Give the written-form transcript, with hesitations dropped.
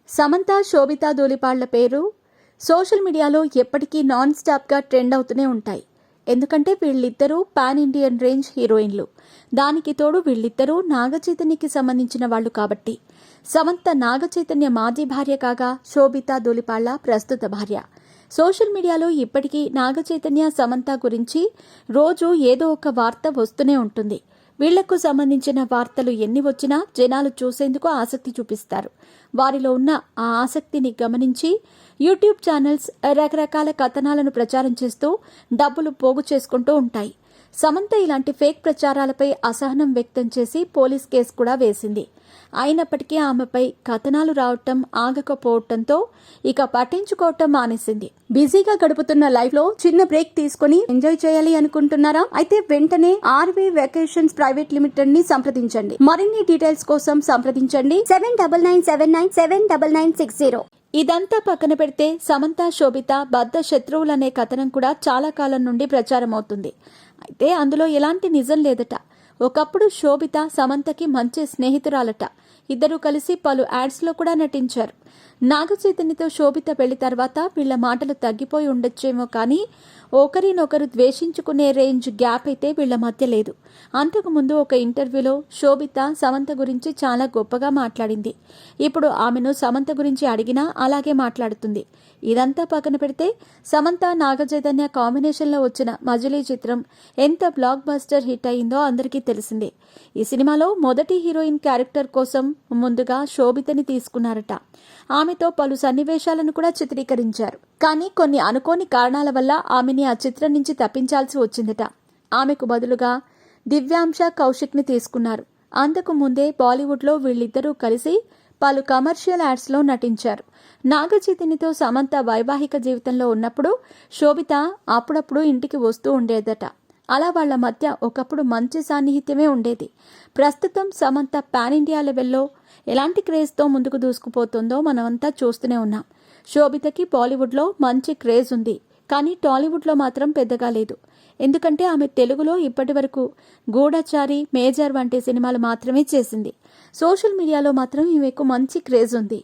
సమంత, శోభిత ధూళిపాళ్ల పేరు సోషల్ మీడియాలో ఎప్పటికీ నాన్ స్టాప్గా ట్రెండ్ అవుతూనే ఉంటాయి. ఎందుకంటే వీళ్ళిద్దరూ పాన్ ఇండియన్ రేంజ్ హీరోయిన్లు. దానికి తోడు వీళ్ళిద్దరూ నాగచైతన్యకి సంబంధించిన వాళ్ళు కాబట్టి. సమంత నాగచైతన్య మాజీ భార్య కాగా, శోభిత ధూళిపాళ్ల ప్రస్తుత భార్య. సోషల్ మీడియాలో ఇప్పటికీ నాగచైతన్య, సమంత గురించి రోజు ఏదో ఒక వార్త వస్తూనే ఉంటుంది. వీళ్లకు సంబంధించిన వార్తలు ఎన్ని వచ్చినా జనాలు చూసేందుకు ఆసక్తి చూపిస్తారు. వారిలో ఉన్న ఆ ఆసక్తిని గమనించి యూట్యూబ్ ఛానల్స్ రకరకాల కథనాలను ప్రచారం చేస్తూ డబ్బులు పోగు చేసుకుంటూ ఉంటాయి. సమంత ఇలాంటి ఫేక్ ప్రచారాలపై అసహనం వ్యక్తం చేసి పోలీస్ కేసు కూడా వేసింది. అయినప్పటికీ ఆమెపై కథనాలు రావటం ఆగకపోవటంతో ఇక పట్టించుకోవటం మానేసింది. బిజీగా గడుపుతున్న లైఫ్ లో చిన్న బ్రేక్ తీసుకుని ఎంజాయ్ చేయాలి అనుకుంటున్నారా? అయితే వెంటనే ఆర్వీ వెకేషన్స్ ప్రైవేట్ లిమిటెడ్ ని సంప్రదించండి. మరిన్ని డీటెయిల్స్ కోసం సంప్రదించండి 7997979960. ఇదంతా పక్కన పెడితే సమంత, శోభిత బద్ద శత్రువులనే కథనం కూడా చాలా కాలం నుండి ప్రచారం అవుతుంది. అయితే అందులో ఎలాంటి నిజం లేదట. ఒకప్పుడు శోభిత సమంతకి మంచి స్నేహితురాలట. ఇద్దరూ కలిసి పలు యాడ్స్లో కూడా నటించారు. నాగచైతన్యతో శోభిత పెళ్లి తర్వాత వీళ్ల మాటలు తగ్గిపోయి ఉండొచ్చేమో కానీ ఒకరినొకరు ద్వేషించుకునే రేంజ్ గ్యాప్ అయితే వీళ్ల మధ్య లేదు. అంతకుముందు ఒక ఇంటర్వ్యూలో శోభిత సమంత గురించి చాలా గొప్పగా మాట్లాడింది. ఇప్పుడు ఆమెను సమంత గురించి అడిగినా అలాగే మాట్లాడుతుంది. ఇదంతా పక్కన పెడితే సమంత, నాగచైతన్య కాంబినేషన్లో వచ్చిన మజిలీ చిత్రం ఎంత బ్లాక్ బస్టర్ హిట్ అయిందో అందరికీ తెలిసిందే. ఈ సినిమాలో మొదటి హీరోయిన్ క్యారెక్టర్ కోసం ముందుగా శోభితని తీసుకున్నారట. ఆమెతో పలు సన్నివేశాలను కూడా చిత్రీకరించారు. కానీ కొన్ని అనుకోని కారణాల వల్ల ఆమెని ఆ చిత్రం నుంచి తప్పించాల్సి వచ్చిందట. ఆమెకు బదులుగా దివ్యాంశ కౌశిక్ని తీసుకున్నారు. అంతకు ముందే బాలీవుడ్లో వీళ్ళిద్దరూ కలిసి పలు కమర్షియల్ యాడ్స్లో నటించారు. నాగచైతన్యతో సమంత వైవాహిక జీవితంలో ఉన్నప్పుడు శోభిత అప్పుడప్పుడు ఇంటికి వస్తూ ఉండేదట. అలా వాళ్ల మధ్య ఒకప్పుడు మంచి సాన్నిహిత్యమే ఉండేది. ప్రస్తుతం సమంత పాన్ ఇండియా లెవెల్లో ఎలాంటి క్రేజ్తో ముందుకు దూసుకుపోతుందో మనమంతా చూస్తూనే ఉన్నాం. శోభితకి బాలీవుడ్లో మంచి క్రేజ్ ఉంది, కానీ టాలీవుడ్లో మాత్రం పెద్దగా లేదు. ఎందుకంటే ఆమె తెలుగులో ఇప్పటి వరకు గూఢచారి, మేజర్ వంటి సినిమాలు మాత్రమే చేసింది. సోషల్ మీడియాలో మాత్రం ఈమెకు మంచి క్రేజ్ ఉంది.